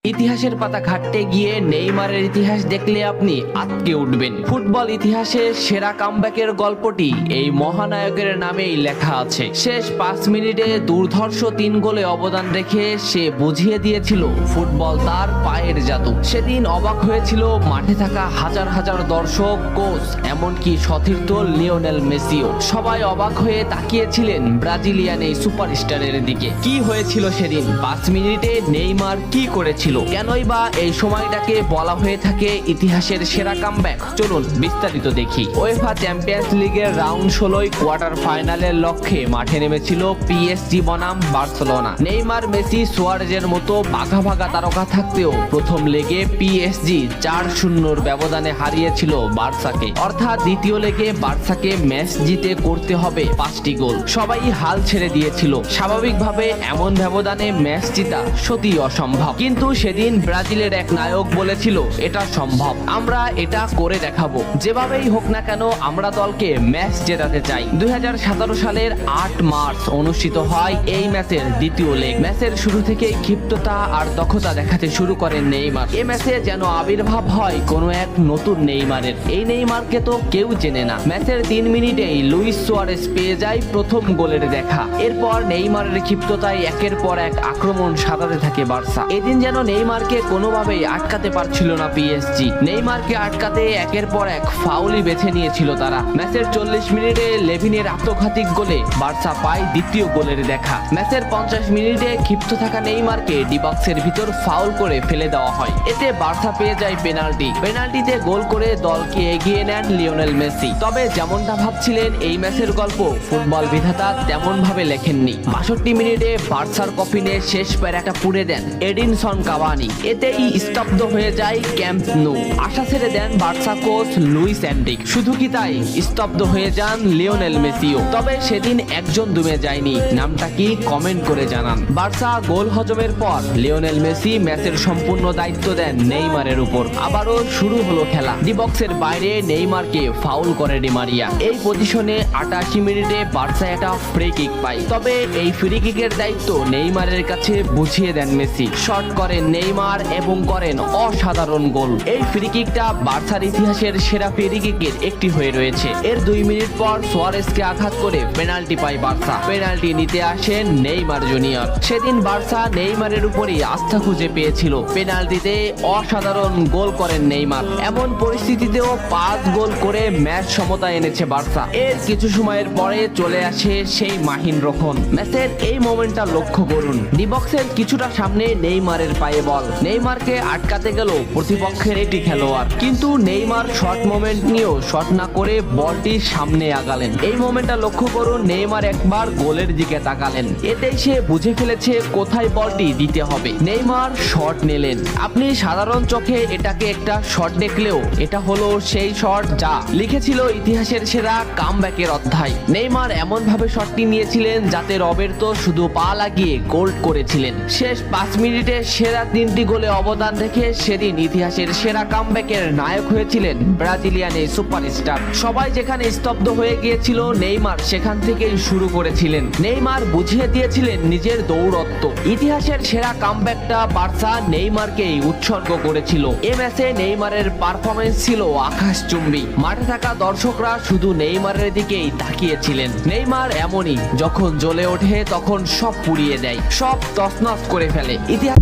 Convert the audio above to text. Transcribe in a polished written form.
ইতিহাসের পাতা ঘাটতে গিয়ে নেইমারের ইতিহাস দেখলে আপনি আঁতকে উঠবেন। ফুটবল ইতিহাসে সেরা কামব্যাকের গল্পটি এই মহানায়কের নামেই লেখা আছে। শেষ 5 মিনিটে দুর্ধর্ষ 3 গোলে অবদান রেখে সে বুঝিয়ে দিয়েছিল ফুটবল তার পায়ের জাদু। সেদিন অবাক হয়েছিল মাঠে থাকা হাজার হাজার দর্শক, কোচ, এমনকি সতীর্থ লিওনেল মেসিও। সবাই অবাক হয়ে তাকিয়েছিলেন ব্রাজিলিয়ান এই সুপারস্টারের দিকে। কি হয়েছিল সেদিন? 5 মিনিটে নেইমার কি করেছিল? কেনই বা এই সময়টাকে বলা হয়ে থাকে ইতিহাসের সেরা কামব্যাক? চলুন বিস্তারিত দেখি। উয়েফা চ্যাম্পিয়ন্স লিগের রাউন্ড 16 কোয়ার্টার ফাইনালের লক্ষ্যে মাঠে নেমেছিল পিএসজি বনাম বার্সেলোনা। নেইমার, মেসি, সুয়ারেজের মতো বাঘা বাঘা তারকা থাকতেও প্রথম লেগে পিএসজি 4-0 ব্যবধানে হারিয়েছিল বার্সাকে। অর্থাৎ দ্বিতীয় লেগে বার্সাকে ম্যাচ জিতে করতে হবে 5টি গোল। সবাই হাল ছেড়ে দিয়েছিল। স্বাভাবিকভাবে এমন ব্যবধানে ম্যাচ জিতা সত্যি অসম্ভব, কিন্তু সেদিন ব্রাজিলের এক নায়ক বলেছিল এটা সম্ভব, আমরা এটা করে দেখাবো। যেভাবেই হোক না কেন আমরা দলকে ম্যাচ জেতাতে চাই। 2017 সালের 8 মার্চ অনুষ্ঠিত হয় এই ম্যাচের দ্বিতীয় লেগ। ম্যাচের শুরু থেকেই ক্ষিপ্ততা আর দক্ষতা দেখাতে শুরু করেন নেইমার। এই ম্যাচে যেন আবির্ভাব হয় কোনো এক নতুন নেইমারের। এই নেইমারকে তো কেউ চেনে না। ম্যাচের 3 মিনিটেই লুইস সুয়ারেজ পেয়ে যায় প্রথম গোলের দেখা। এরপর নেইমারের ক্ষিপ্ততায় একের পর এক আক্রমণ সাজাতে থাকে বার্সা। এদিন যেন নেইমারকে কোনোভাবেই আটকাতে পারছিল না পিএসজি। নেইমারকে আটকাতে একের পর এক ফাউলই বেছে নিয়েছিল তারা। ম্যাচের 40 মিনিটে লেভিনের আত্মঘাতী গোলে বার্সা পায় দ্বিতীয় গোলের দেখা। ম্যাচের 50 মিনিটে ক্ষিপ্ত থাকা নেইমারকে ডি বক্সের ভিতর ফাউল করে ফেলে দেওয়া হয়। এতে বার্সা পেয়ে যায় পেনাল্টি। পেনাল্টিতে গোল করে দলকে এগিয়ে নেন লিওনেল মেসি। তবে যেমনটা ভাবছিলেন এই ম্যাচের গল্প ফুটবল বিধাতা তেমন ভাবে লেখেননি। 62 মিনিটে বার্সার কফিনে শেষ প্যারাটা পুড়ে দেন এডিনসন কাভানি। এতেই স্তব্ধ হয়ে যায় ক্যাম্প নু। আশা ছেড়ে দেন বার্সা কোচ লুইস এনরিক। শুধু কি তাই, স্তব্ধ হয়ে যান লিওনেল মেসিও। তবে সেদিন একজন দমে যায়নি। নামটা কি কমেন্ট করে জানান। বার্সা গোল হজমের পর লিওনেল মেসি ম্যাচের সম্পূর্ণ দায়িত্ব দেন নেইমারের উপর। আবারও শুরু হলো খেলা। ডি বক্সের বাইরে নেইমারকে ফাউল করে ডি মারিয়া। এই পজিশনে 88 মিনিটে বার্সা একটা ফ্রি কিক পায়। তবে এই ফ্রি কিকের দায়িত্ব নেইমারের কাছে বুঝিয়ে দেন মেসি। শট করেন নেইমার এবং করেন অসাধারণ গোল। এই ফ্রি কিকটা বার্সার ইতিহাসের সেরা ফ্রি কিকের একটি হয়ে রয়েছে। এর 2 মিনিট পর সুয়ারেজকে আঘাত করে পেনাল্টি পায় বার্সা। পেনাল্টি নিতে আসেন নেইমার জুনিয়র। সেদিন বার্সা নেইমারের উপরই আস্থা খুঁজে পেয়েছিল। পেনাল্টিতে অসাধারণ গোল করেন নেইমার। এমন পরিস্থিতিতেও 5 গোল করে ম্যাচ সমতা এনেছে বার্সা। এর কিছু সময়ের পরে চলে আসে সেই মাহিন রক্ষণ। ম্যাচের এই মোমেন্টটা লক্ষ্য করুন। ডি বক্সের কিছুটা সামনে নেইমারের পায়ে বল। নেইমারকে আটকাতে গেল প্রতিপক্ষের একটি খেলোয়াড়, কিন্তু নেইমার শর্ট মোমেন্ট নিয়েও শট না করে বলটির সামনে আগালেন। এই মোমেন্টটা লক্ষ্য করুন। নেইমার একবার গোলের দিকে তাকালেন। এতেই সে বুঝে ফেলেছে কোথায় বলটি দিতে হবে। নেইমার শট নিলেন। আপনি সাধারণ চোখে এটাকে একটা শট দেখলেও এটা হলো সেই শট যা লিখেছিল ইতিহাসের সেরা কামব্যাকের অধ্যায়। নেইমার এমন ভাবে শটটি নিয়েছিলেন যাতে রবের্তো শুধু পা লাগিয়ে গোল করেছিলেন। শেষ 5 মিনিটে সেরা 3টি গোলে অবদান রেখে সেদিন ইতিহাসের সেরা কামব্যাকের নায়ক হয়েছিলেন ব্রাজিলিয়ান এই সুপারস্টার। সবাই যেখানে স্তব্ধ হয়ে গিয়েছিল, নেইমার সেখান থেকেই শুরু করেছিলেন। নেইমার বুঝিয়ে দিয়েছিলেন নিজের দৌড়ত্ব। ইতিহাসের সেরা কামব্যাকটা বার্সা নেইমারকেই উৎসর্গ করেছিল। এ ম্যাচে নেইমারের পারফরমেন্স ছিল আকাশচুম্বী। মাঠে থাকা দর্শকরা শুধু নেইমারের দিকেই তাকিয়েছিলেন। নেইমার এমনই, যখন জ্বলে ওঠে তখন সব পুড়িয়ে দেয়, সব তছনছ করে ফেলে। ইতিহাস